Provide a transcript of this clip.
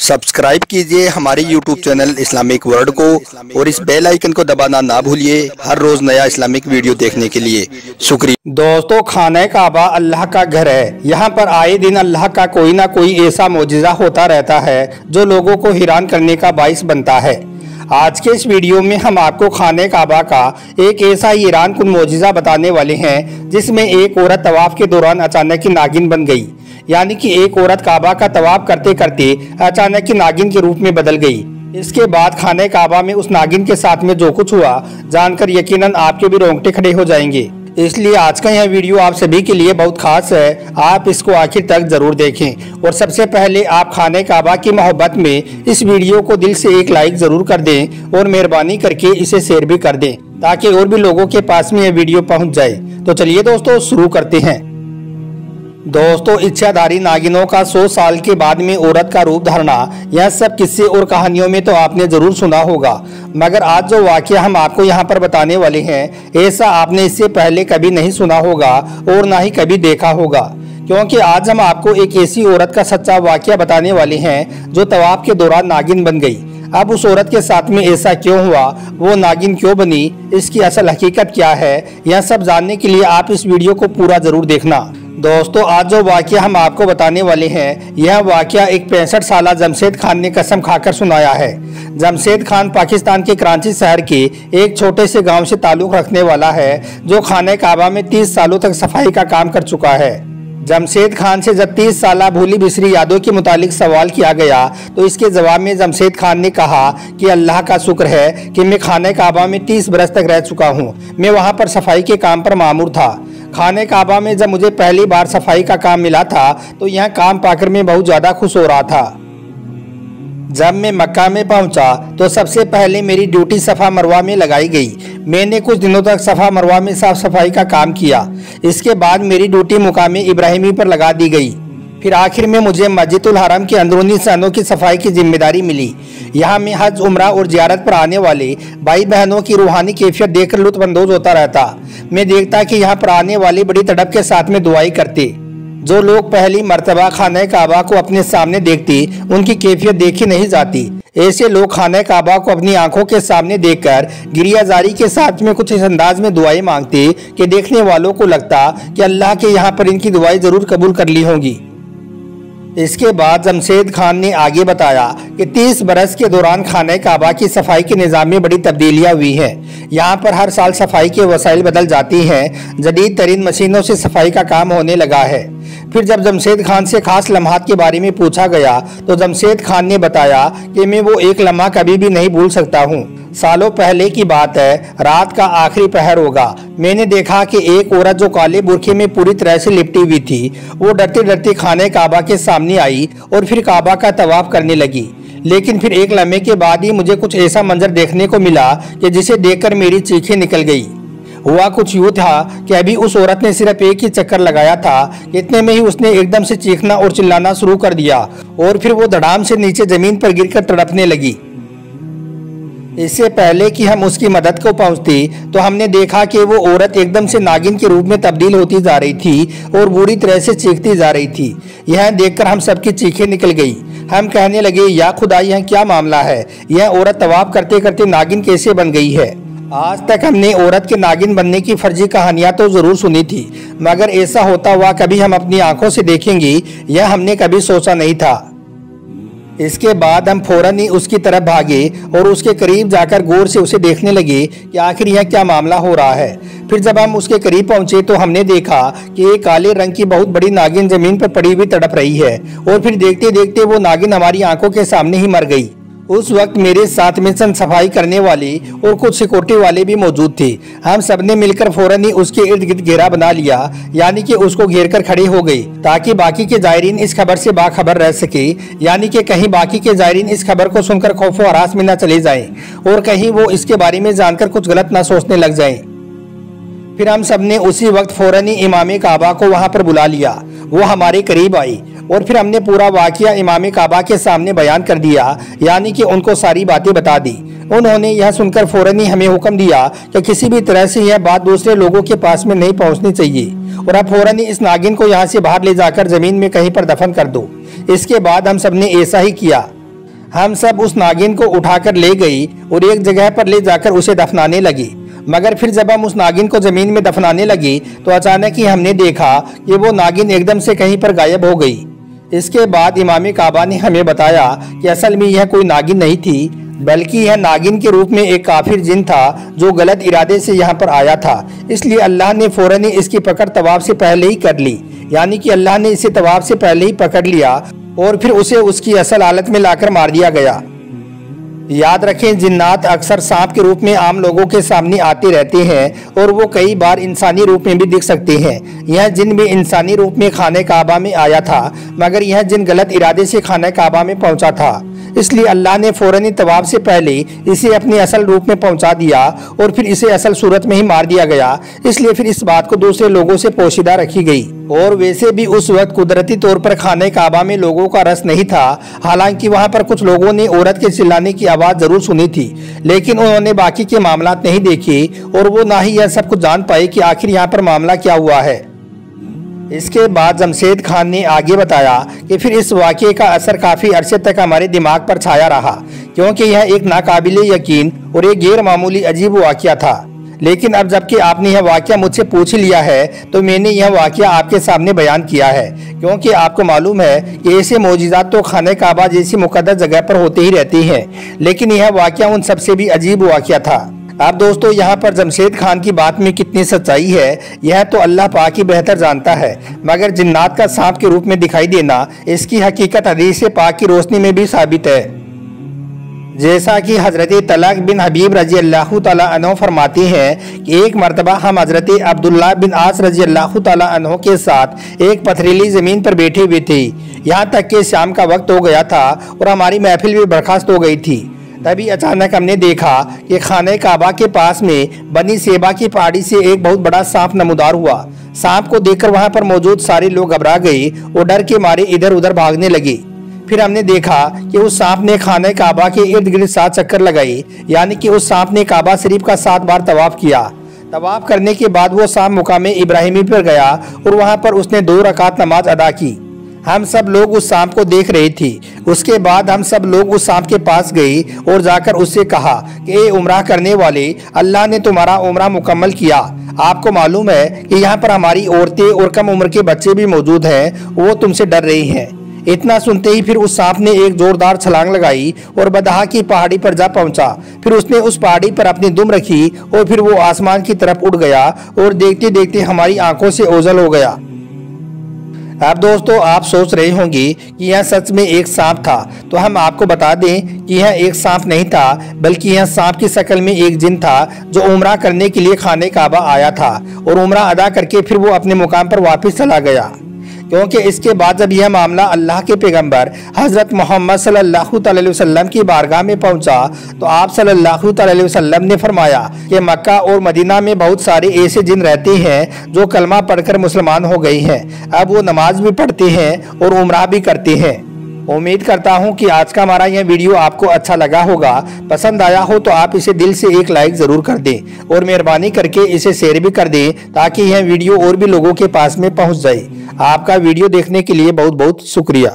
Subscribe कीजिए हमारे YouTube channel Islamic world को और इस बेल आइकन को दबाना ना भूलिए हर रोज नया इस्लामिक वीडियो देखने के लिए। शुक्रिया। दोस्तों, खाना काबा अल्लाह का घर है। यहाँ पर आए दिन अल्लाह का कोई ना कोई ऐसा मौजिज़ा होता रहता है जो लोगों को हैरान करने का बाइस बनता है। आज के इस वीडियो में हम आपको खाने काबा का एक ऐसा हैरान कुन मौजिज़ा बताने वाले हैं जिसमें एक औरत तवाफ के दौरान अचानक ही नागिन बन गई। यानी कि एक औरत काबा का तवाफ करते करते अचानक ही नागिन के रूप में बदल गई। इसके बाद खाने काबा में उस नागिन के साथ में जो कुछ हुआ जानकर यकीनन आपके भी रोंगटे खड़े हो जाएंगे। इसलिए आज का यह वीडियो आप सभी के लिए बहुत खास है, आप इसको आखिर तक जरूर देखें। और सबसे पहले आप खाने काबा की मोहब्बत में इस वीडियो को दिल से एक लाइक जरूर कर दें और मेहरबानी करके इसे शेयर भी कर दें ताकि और भी लोगों के पास में यह वीडियो पहुंच जाए। तो चलिए दोस्तों शुरू करते हैं। दोस्तों, इच्छाधारी नागिनों का 100 साल के बाद में औरत का रूप धारना, यह सब किस्से और कहानियों में तो आपने जरूर सुना होगा, मगर आज जो वाकया हम आपको यहाँ पर बताने वाले हैं ऐसा आपने इससे पहले कभी नहीं सुना होगा और ना ही कभी देखा होगा। क्योंकि आज हम आपको एक ऐसी औरत का सच्चा वाकया बताने वाले हैं जो तवाफ के दौरान नागिन बन गई। अब उस औरत के साथ में ऐसा क्यों हुआ, वो नागिन क्यों बनी, इसकी असल हकीकत क्या है, यह सब जानने के लिए आप इस वीडियो को पूरा जरूर देखना। दोस्तों, आज जो वाकया हम आपको बताने वाले हैं यह वाकया एक 65 साला जमशेद खान ने कसम खाकर सुनाया है। जमशेद खान पाकिस्तान के कराची शहर के एक छोटे से गांव से ताल्लुक रखने वाला है जो खाने काबा में 30 सालों तक सफाई का काम कर चुका है। जमशेद खान से जब 30 साला भूली बिसरी यादों के मुतालिक सवाल किया गया तो इसके जवाब में जमशेद खान ने कहा कि अल्लाह का शुक्र है कि मैं खाने काबा में 30 बरस तक रह चुका हूँ। मैं वहाँ पर सफाई के काम पर मामूर था। खाने काबा में जब मुझे पहली बार सफाई का काम मिला था तो यह काम पाकर मैं बहुत ज़्यादा खुश हो रहा था। जब मैं मक्का में पहुंचा तो सबसे पहले मेरी ड्यूटी सफ़ा मरवा में लगाई गई। मैंने कुछ दिनों तक सफ़ा मरवा में साफ सफाई का काम किया। इसके बाद मेरी ड्यूटी मुकाम इब्राहिमी पर लगा दी गई। फिर आखिर में मुझे मस्जिदुल हरम के अंदरूनी स्थानों की सफाई की जिम्मेदारी मिली। यहाँ में हज, उम्रा और जियारत पर आने वाले भाई बहनों की रूहानी कैफियत देखकर लुत्फअंदोज होता रहता। मैं देखता कि यहाँ पर आने वाले बड़ी तड़प के साथ में दुआई करते। जो लोग पहली मर्तबा खाने काबा को अपने सामने देखते उनकी कैफियत देखी नहीं जाती। ऐसे लोग खाने काबा को अपनी आंखों के सामने देखकर गिरियाजारी के साथ में कुछ इस अंदाज में दुआएं मांगते कि देखने वालों को लगता कि अल्लाह के यहाँ पर इनकी दुआएं जरूर कबूल कर ली होंगी। इसके बाद जमशेद खान ने आगे बताया कि 30 बरस के दौरान खाने काबा की सफाई के निज़ाम में बड़ी तब्दीलियां हुई हैं। यहाँ पर हर साल सफाई के वसाइल बदल जाती हैं। जदीद तरीन मशीनों से सफाई का काम होने लगा है। फिर जब जमशेद खान से खास लम्हात के बारे में पूछा गया तो जमशेद खान ने बताया कि मैं वो एक लम्हा कभी भी नहीं भूल सकता हूँ। सालों पहले की बात है, रात का आखिरी पहर होगा। मैंने देखा कि एक औरत जो काले बुरखे में पूरी तरह से लिपटी हुई थी वो डरते डरते खाने काबा के सामने आई और फिर काबा का तवाफ करने लगी। लेकिन फिर एक लम्हे के बाद ही मुझे कुछ ऐसा मंजर देखने को मिला कि जिसे देखकर मेरी चीखें निकल गई। हुआ कुछ यूँ था कि अभी उस औरत ने सिर्फ एक ही चक्कर लगाया था, इतने में ही उसने एकदम से चीखना और चिल्लाना शुरू कर दिया और फिर वो धड़ाम से नीचे जमीन पर गिरकर तड़पने लगी। इससे पहले कि हम उसकी मदद को पहुंचते तो हमने देखा कि वो औरत एकदम से नागिन के रूप में तब्दील होती जा रही थी और बुरी तरह से चीखती जा रही थी। यह देखकर हम सबकी चीखें निकल गई। हम कहने लगे, या खुदा, यह क्या मामला है, यह औरत तवाफ करते करते नागिन कैसे बन गई है। आज तक हमने औरत के नागिन बनने की फर्जी कहानियां तो जरूर सुनी थी, मगर ऐसा होता हुआ कभी हम अपनी आंखों से देखेंगे यह हमने कभी सोचा नहीं था। इसके बाद हम फौरन ही उसकी तरफ भागे और उसके करीब जाकर गौर से उसे देखने लगे कि आखिर यह क्या मामला हो रहा है। फिर जब हम उसके करीब पहुंचे तो हमने देखा कि एक काले रंग की बहुत बड़ी नागिन जमीन पर पड़ी हुई तड़प रही है और फिर देखते देखते वो नागिन हमारी आंखों के सामने ही मर गई। उस वक्त मेरे साथ में चंद सफाई करने वाले और कुछ सिक्योरिटी वाले भी मौजूद थे। हम सबने मिलकर फौरन ही उसके इर्द गिर्द घेरा बना लिया, यानी कि उसको घेर कर खड़े हो गए ताकि बाकी के जायरीन इस खबर से बाखबर रह सके, यानी कि कहीं बाकी के जायरीन इस खबर को सुनकर खौफ व हरास में न चले जाएं और कहीं वो इसके बारे में जानकर कुछ गलत न सोचने लग जाएं। फिर हम सबने उसी वक्त फौरन ही इमाम काबा को वहां पर बुला लिया। वो हमारे करीब आई और फिर हमने पूरा वाकया इमाम काबा के सामने बयान कर दिया, यानी कि उनको सारी बातें बता दी। उन्होंने यह सुनकर फौरन ही हमें हुक्म दिया कि किसी भी तरह से यह बात दूसरे लोगों के पास में नहीं पहुंचनी चाहिए और अब फौरन ही इस नागिन को यहाँ से बाहर ले जाकर जमीन में कहीं पर दफन कर दो। इसके बाद हम सबने ऐसा ही किया। हम सब उस नागिन को उठाकर ले गई और एक जगह पर ले जाकर उसे दफनाने लगी। मगर फिर जब हम उस नागिन को जमीन में दफनाने लगी तो अचानक ही हमने देखा कि वो नागिन एकदम से कहीं पर गायब हो गई। इसके बाद इमाम काबा ने हमें बताया कि असल में यह कोई नागिन नहीं थी, बल्कि यह नागिन के रूप में एक काफिर जिन था जो गलत इरादे से यहाँ पर आया था। इसलिए अल्लाह ने फौरन इसकी पकड़ तवाफ से पहले ही कर ली, यानी कि अल्लाह ने इसे तवाफ से पहले ही पकड़ लिया और फिर उसे उसकी असल हालत में लाकर मार दिया गया। याद रखें, जिन्नात अक्सर सांप के रूप में आम लोगों के सामने आते रहते हैं और वो कई बार इंसानी रूप में भी दिख सकते हैं। यह जिन भी इंसानी रूप में खाने काबा में आया था, मगर यह जिन गलत इरादे से खाने काबा में पहुंचा था, इसलिए अल्लाह ने फौरन तवाफ से पहले इसे अपने असल रूप में पहुंचा दिया और फिर इसे असल सूरत में ही मार दिया गया। इसलिए फिर इस बात को दूसरे लोगों से पोशीदा रखी गई। और वैसे भी उस वक्त कुदरती तौर पर खाने काबा में लोगों का रस नहीं था। हालांकि वहां पर कुछ लोगों ने औरत के चिल्लाने की आवाज जरूर सुनी थी, लेकिन उन्होंने बाकी के मामलात नहीं देखे और वो ना ही यह सब कुछ जान पाए कि आखिर यहाँ पर मामला क्या हुआ है। इसके बाद जमशेद खान ने आगे बताया कि फिर इस वाक़े का असर काफ़ी अरसे तक हमारे दिमाग पर छाया रहा, क्योंकि यह एक नाकाबिले यकीन और एक गैर मामूली अजीब वाक़या था। लेकिन अब जबकि आपने यह वाक़या मुझसे पूछ लिया है तो मैंने यह वाक़या आपके सामने बयान किया है, क्योंकि आपको मालूम है कि ऐसे मौजिज़ात तो खाने काबा जैसी मुक़द्दस जगह पर होते ही रहते हैं, लेकिन यह वाक़या उन सबसे भी अजीब वाक़या था। अब दोस्तों, यहाँ पर जमशेद खान की बात में कितनी सच्चाई है यह तो अल्लाह पाक ही बेहतर जानता है, मगर जिन्नात का सांप के रूप में दिखाई देना इसकी हकीकत हदीस पाक की रोशनी में भी साबित है। जैसा कि हजरत तलक बिन हबीब रजी अल्लाह तआला अन्हु फरमाते हैं कि एक मरतबा हम हजरत अब्दुल्ला बिन आस रजी अल्लाह तआला अन्हु के साथ एक पथरीली ज़मीन पर बैठे हुए थे। यहाँ तक कि शाम का वक्त हो गया था और हमारी महफिल भी बर्खास्त हो गई थी। तभी अचानक हमने देखा कि खाने काबा के पास में बनी सेबा की पहाड़ी से एक बहुत बड़ा सांप नमूदार हुआ। सांप को देखकर वहां पर मौजूद सारे लोग घबरा गए और डर के मारे इधर उधर भागने लगे। फिर हमने देखा कि उस सांप ने खाने काबा के इर्द गिर्द 7 चक्कर लगाए, यानी कि उस सांप ने काबा शरीफ का 7 बार तवाफ किया। तवाफ करने के बाद वो सांप मुकाम इब्राहिमी पर गया और वहां पर उसने 2 रकात नमाज अदा की। हम सब लोग उस सांप को देख रहे थे। उसके बाद हम सब लोग उस सांप के पास गए और जाकर उससे कहा कि ए उम्रा करने वाले, अल्लाह ने तुम्हारा उम्रा मुकम्मल किया। आपको मालूम है कि यहाँ पर हमारी औरतें और कम उम्र के बच्चे भी मौजूद हैं, वो तुमसे डर रही हैं। इतना सुनते ही फिर उस सांप ने एक जोरदार छलांग लगाई और बदहा की पहाड़ी पर जा पहुंचा। फिर उसने उस पहाड़ी पर अपनी दुम रखी और फिर वो आसमान की तरफ उड़ गया और देखते देखते हमारी आंखों से ओझल हो गया। अब दोस्तों, आप सोच रहे होंगे कि यह सच में एक सांप था, तो हम आपको बता दें कि यह एक सांप नहीं था, बल्कि यह सांप की शक्ल में एक जिन था जो उम्रा करने के लिए खाने काबा आया था और उम्रा अदा करके फिर वो अपने मुकाम पर वापस चला गया। क्योंकि इसके बाद जब यह मामला अल्लाह के पैगंबर हजरत मोहम्मद सल्लल्लाहु अलैहि वसल्लम की बारगाह में पहुंचा तो आप सल्लल्लाहु अलैहि वसल्लम ने फरमाया कि मक्का और मदीना में बहुत सारे ऐसे जिन रहते हैं जो कलमा पढ़कर मुसलमान हो गए हैं। अब वो नमाज भी पढ़ते हैं और उम्रा भी करते हैं। उम्मीद करता हूं कि आज का हमारा यह वीडियो आपको अच्छा लगा होगा। पसंद आया हो तो आप इसे दिल से एक लाइक ज़रूर कर दें और मेहरबानी करके इसे शेयर भी कर दें, ताकि यह वीडियो और भी लोगों के पास में पहुंच जाए। आपका वीडियो देखने के लिए बहुत बहुत शुक्रिया।